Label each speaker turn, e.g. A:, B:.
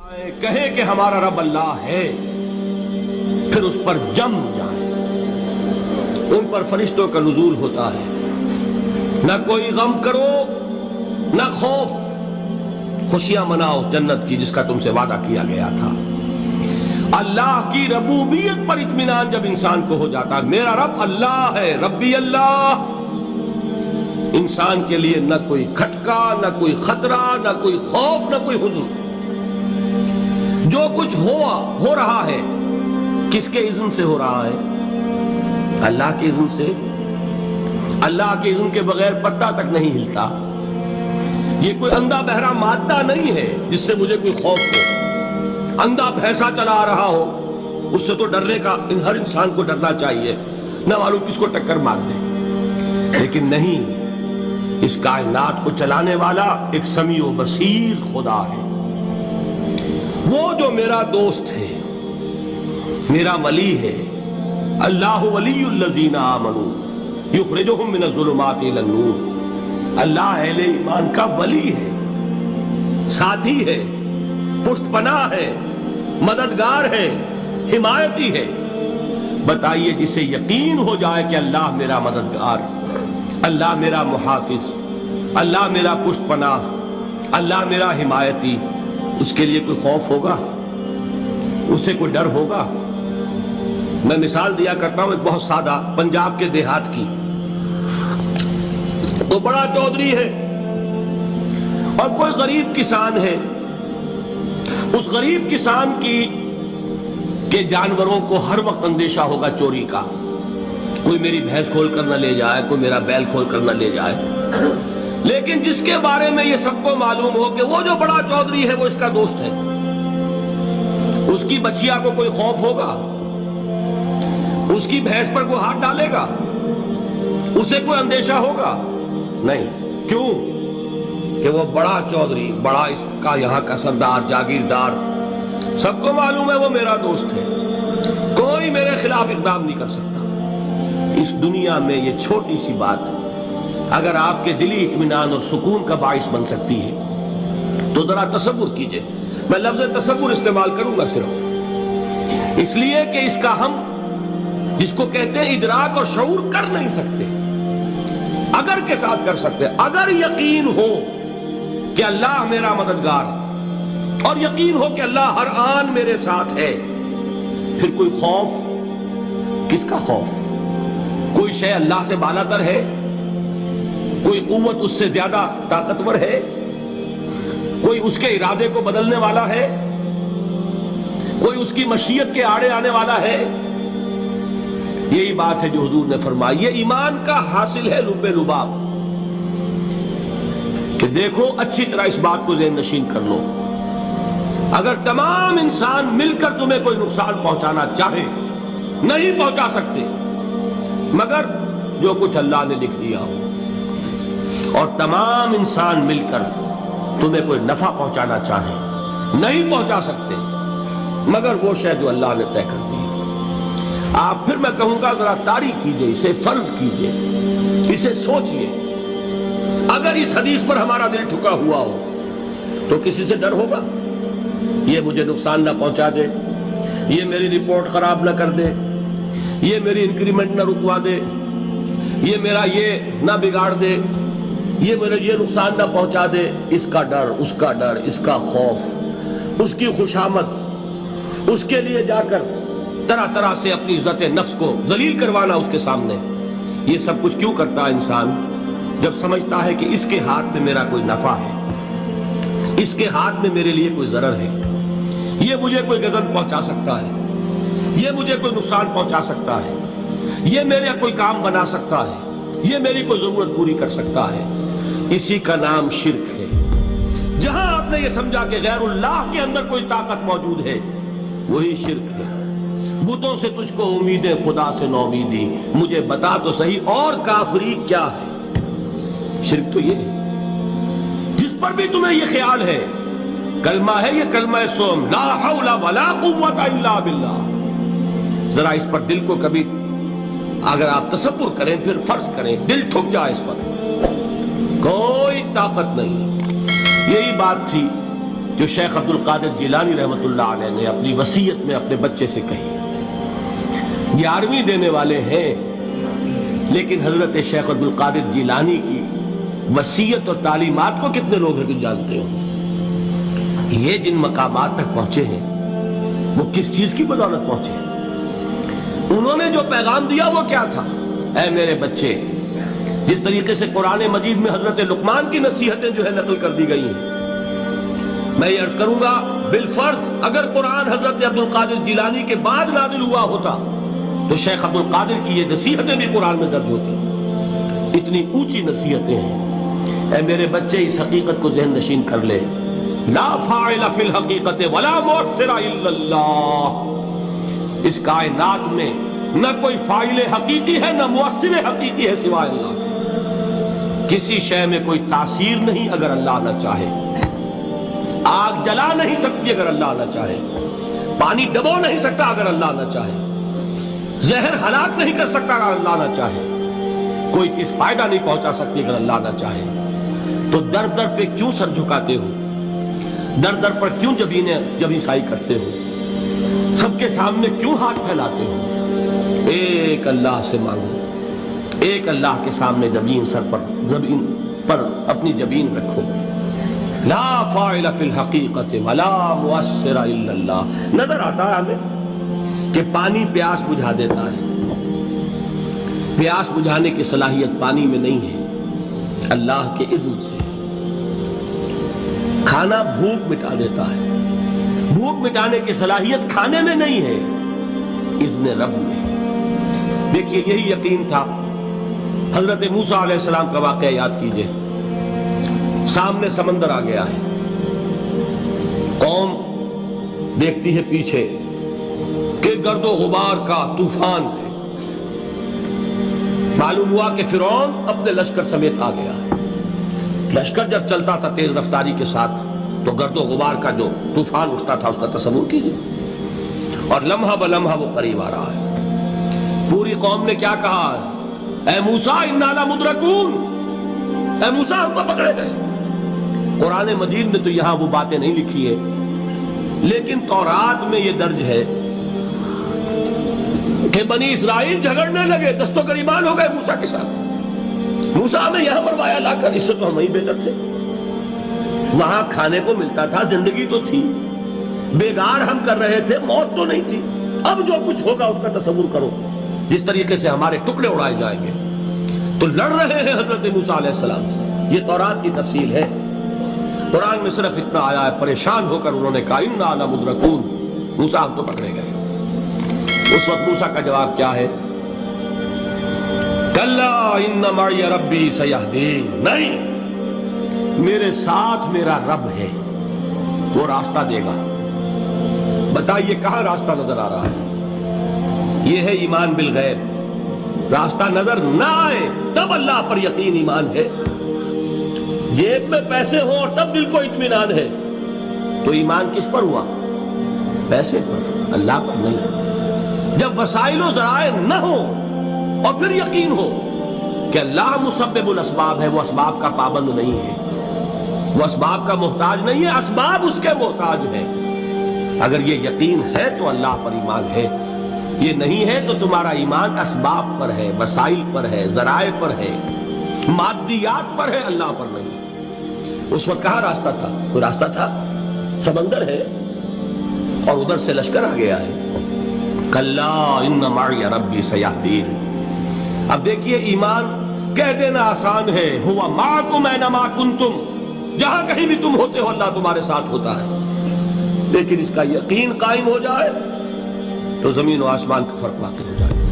A: کہیں کہ ہمارا رب اللہ ہے، پھر اس پر جم جائیں، ان پر فرشتوں کا نزول ہوتا ہے، نہ کوئی غم کرو نہ خوف، خوشیاں مناؤ جنت کی جس کا تم سے وعدہ کیا گیا تھا۔ اللہ کی ربوبیت پر اطمینان جب انسان کو ہو جاتا ہے، میرا رب اللہ ہے، ربی اللہ، انسان کے لیے نہ کوئی کھٹکا، نہ کوئی خطرہ، نہ کوئی خوف، نہ کوئی حزن۔ جو کچھ ہو رہا ہے کس کے اذن سے ہو رہا ہے؟ اللہ کے اذن سے۔ اللہ کے اذن کے بغیر پتا تک نہیں ہلتا۔ یہ کوئی اندھا بہرا مادہ نہیں ہے جس سے مجھے کوئی خوف ہو۔ اندھا بھینسا چلا رہا ہو اس سے تو ڈرنے کا ہر انسان کو ڈرنا چاہیے، نہ معلوم کس کو ٹکر مار دے، لیکن نہیں، اس کائنات کو چلانے والا ایک سمیع و بصیر خدا ہے۔ وہ جو میرا دوست ہے، میرا ولی ہے، اللہ ولی الذین آمنوا یخرجہم من الظلمات الی النور۔ اللہ اہل ایمان کا ولی ہے، ساتھی ہے، پشت پناہ ہے، مددگار ہے، حمایتی ہے۔ بتائیے جسے یقین ہو جائے کہ اللہ میرا مددگار، اللہ میرا محافظ، اللہ میرا پشت پناہ، اللہ میرا حمایتی، اس کے لیے کوئی خوف ہوگا؟ اس سے کوئی ڈر ہوگا؟ میں مثال دیا کرتا ہوں ایک بہت سادہ، پنجاب کے دیہات کی۔ تو بڑا چودھری ہے اور کوئی غریب کسان ہے۔ اس غریب کسان کے جانوروں کو ہر وقت اندیشہ ہوگا چوری کا، کوئی میری بھینس کھول کر نہ لے جائے، کوئی میرا بیل کھول کر نہ لے جائے۔ لیکن جس کے بارے میں یہ سب کو معلوم ہو کہ وہ جو بڑا چودھری ہے وہ اس کا دوست ہے، اس کی بچیا کو کوئی خوف ہوگا؟ اس کی بھینس پر کوئی ہاتھ ڈالے گا؟ اسے کوئی اندیشہ ہوگا؟ نہیں۔ کیوں؟ کہ وہ بڑا چودھری، بڑا اس کا یہاں کا سردار، جاگیردار، سب کو معلوم ہے وہ میرا دوست ہے، کوئی میرے خلاف اقدام نہیں کر سکتا۔ اس دنیا میں یہ چھوٹی سی بات اگر آپ کے دلی اطمینان اور سکون کا باعث بن سکتی ہے تو ذرا تصور کیجئے۔ میں لفظ تصور استعمال کروں گا صرف اس لیے کہ اس کا ہم جس کو کہتے ہیں ادراک اور شعور کر نہیں سکتے، اگر کے ساتھ کر سکتے۔ اگر یقین ہو کہ اللہ میرا مددگار اور یقین ہو کہ اللہ ہر آن میرے ساتھ ہے، پھر کوئی خوف، کس کا خوف؟ کوئی شے اللہ سے بالا تر ہے؟ کوئی قوت اس سے زیادہ طاقتور ہے؟ کوئی اس کے ارادے کو بدلنے والا ہے؟ کوئی اس کی مشیت کے آڑے آنے والا ہے؟ یہی بات ہے جو حضور نے فرمائی، یہ ایمان کا حاصل ہے لب لباب، کہ دیکھو اچھی طرح اس بات کو ذہن نشین کر لو، اگر تمام انسان مل کر تمہیں کوئی نقصان پہنچانا چاہے نہیں پہنچا سکتے مگر جو کچھ اللہ نے لکھ دیا ہو، اور تمام انسان مل کر تمہیں کوئی نفع پہنچانا چاہے نہیں پہنچا سکتے مگر وہ شے جو اللہ نے طے کر دی۔ آپ پھر میں کہوں گا ذرا طاری کیجئے، اسے فرض کیجئے، اسے سوچئے، اگر اس حدیث پر ہمارا دل ٹھکا ہوا ہو تو کسی سے ڈر ہوگا؟ یہ مجھے نقصان نہ پہنچا دے، یہ میری رپورٹ خراب نہ کر دے، یہ میری انکریمنٹ نہ رکوا دے، یہ میرا یہ نہ بگاڑ دے، یہ میرے یہ نقصان نہ پہنچا دے۔ اس کا ڈر، اس کا ڈر، اس کا خوف، اس کی خوشامد، اس کے لیے جا کر طرح طرح سے اپنی عزت نفس کو ذلیل کروانا اس کے سامنے، یہ سب کچھ کیوں کرتا ہے انسان؟ جب سمجھتا ہے کہ اس کے ہاتھ میں میرا کوئی نفع ہے، اس کے ہاتھ میں میرے لیے کوئی ضرر ہے، یہ مجھے کوئی غضب پہنچا سکتا ہے، یہ مجھے کوئی نقصان پہنچا سکتا ہے، یہ میرا کوئی کام بنا سکتا ہے، یہ میری کوئی ضرورت پوری کر سکتا ہے، اسی کا نام شرک ہے۔ جہاں آپ نے یہ سمجھا کہ غیر اللہ کے اندر کوئی طاقت موجود ہے وہی شرک ہے۔ بتوں سے تجھ کو امیدیں، خدا سے نومیدی، مجھے بتا تو صحیح اور کافری کیا ہے؟ شرک تو یہ ہے جس پر بھی تمہیں یہ خیال ہے، کلمہ ہے یہ کلمہ سوم، لا حول ولا قوت الا باللہ، ذرا اس پر دل کو کبھی اگر آپ تصور کریں، پھر فرض کریں دل ٹھک جائے اس پر، کوئی طاقت نہیں۔ یہی بات تھی جو شیخ عبد القادر جیلانی رحمۃ اللہ علیہ نے اپنی وصیت میں اپنے بچے سے کہی. 11ویں دینے والے ہیں، لیکن حضرت شیخ عبد القادر جیلانی کی وصیت اور تعلیمات کو کتنے لوگ ہیں کہ جانتے ہو؟ یہ جن مقامات تک پہنچے ہیں وہ کس چیز کی بدولت پہنچے ہیں؟ انہوں نے جو پیغام دیا وہ کیا تھا؟ اے میرے بچے، جس طریقے سے قرآن مجید میں حضرت لقمان کی نصیحتیں جو ہے نقل کر دی گئی ہیں، میں یہ عرض کروں گا بالفرض اگر قرآن حضرت عبد القادر جیلانی کے بعد نازل ہوا ہوتا تو شیخ عبد القادر کی یہ نصیحتیں بھی قرآن میں درج ہوتی. اتنی اونچی نصیحتیں ہیں. اے میرے بچے، اس حقیقت کو ذہن نشین کر لے، لا فاعل فی الحقیقت ولا مؤثر الا اللہ. اس کائنات میں نہ کوئی فاعل حقیقی ہے نہ مؤثر حقیقی ہے سوائے اللہ. کسی شے میں کوئی تاثیر نہیں اگر اللہ نہ چاہے. آگ جلا نہیں سکتی اگر اللہ نہ چاہے. پانی ڈبو نہیں سکتا اگر اللہ نہ چاہے. زہر ہلاک نہیں کر سکتا اگر اللہ نہ چاہے. کوئی چیز فائدہ نہیں پہنچا سکتی اگر اللہ نہ چاہے. تو در در پہ کیوں سر جھکاتے ہو؟ در در پر کیوں جبیں سائی کرتے ہو؟ سب کے سامنے کیوں ہاتھ پھیلاتے ہو؟ ایک اللہ سے مانگو، ایک اللہ کے سامنے زمین پر اپنی جبین رکھو. لا فاعل فی الحقیقت ولا مؤثر الا اللہ. نظر آتا ہے ہمیں کہ پانی پیاس بجھا دیتا ہے. پیاس بجھانے کی صلاحیت پانی میں نہیں ہے، اللہ کے اذن سے. کھانا بھوک مٹا دیتا ہے، بھوک مٹانے کی صلاحیت کھانے میں نہیں ہے، اذن رب میں. دیکھیے یہی یقین تھا. حضرت موسیٰ علیہ السلام کا واقعہ یاد کیجئے. سامنے سمندر آ گیا ہے، قوم دیکھتی ہے پیچھے کہ گرد و غبار کا طوفان ہے. معلوم ہوا کہ فرعون اپنے لشکر سمیت آ گیا. لشکر جب چلتا تھا تیز رفتاری کے ساتھ تو گرد و غبار کا جو طوفان اٹھتا تھا اس کا تصور کیجیے. اور لمحہ بلمحہ وہ قریب آ رہا ہے. پوری قوم نے کیا کہا؟ اے موسیٰ انا لمدرکون، اے موسیٰ ہم کو پکڑے گئے. قرآن مجید میں تو یہاں وہ باتیں نہیں لکھی ہے، لیکن تورات میں یہ درج ہے کہ بنی اسرائیل جھگڑنے لگے، دست و گریبان ہو گئے موسیٰ کے ساتھ. موسیٰ ہمیں یہاں مروایا لا کر، اس سے تو ہم وہیں بہتر تھے. وہاں کھانے کو ملتا تھا، زندگی تو تھی، بیگار ہم کر رہے تھے، موت تو نہیں تھی. اب جو کچھ ہوگا اس کا تصور کرو، جس طریقے سے ہمارے ٹکڑے اڑائے جائیں گے. تو لڑ رہے ہیں حضرت موسیٰ علیہ السلام سے. یہ تورات کی تفصیل ہے. قرآن میں صرف اتنا آیا ہے، پریشان ہو کر انہوں نے کہا انا لمدرکون، موسیٰ ہم تو پکڑے گئے. اس وقت موسیٰ کا جواب کیا ہے؟ کلا ان معی ربی سیہدین. نہیں، میرے ساتھ میرا رب ہے، وہ راستہ دے گا. بتائیے کہاں راستہ نظر آ رہا ہے؟ یہ ہے ایمان بالغیب. راستہ نظر نہ آئے تب اللہ پر یقین ایمان ہے. جیب میں پیسے ہوں اور تب دل کو اطمینان ہے تو ایمان کس پر ہوا؟ پیسے پر، اللہ پر نہیں. جب وسائل و ذرائع نہ ہو اور پھر یقین ہو کہ اللہ مسبب الاسباب ہے، وہ اسباب کا پابند نہیں ہے، وہ اسباب کا محتاج نہیں ہے، اسباب اس کے محتاج ہے. اگر یہ یقین ہے تو اللہ پر ایمان ہے. یہ نہیں ہے تو تمہارا ایمان اسباب پر ہے، وسائل پر ہے، ذرائع پر ہے، مادیات پر ہے، اللہ پر نہیں. اس وقت کہاں راستہ تھا؟ کوئی راستہ تھا؟ سمندر ہے اور ادھر سے لشکر آ گیا ہے. کلا ان معی ربی سیہدین. اب دیکھیے ایمان کہہ دینا آسان ہے، ہوا معکم اینما کنتم، جہاں کہیں بھی تم ہوتے ہو اللہ تمہارے ساتھ ہوتا ہے. لیکن اس کا یقین قائم ہو جائے تو زمین و آسمان کا فرق واقع ہو جائے.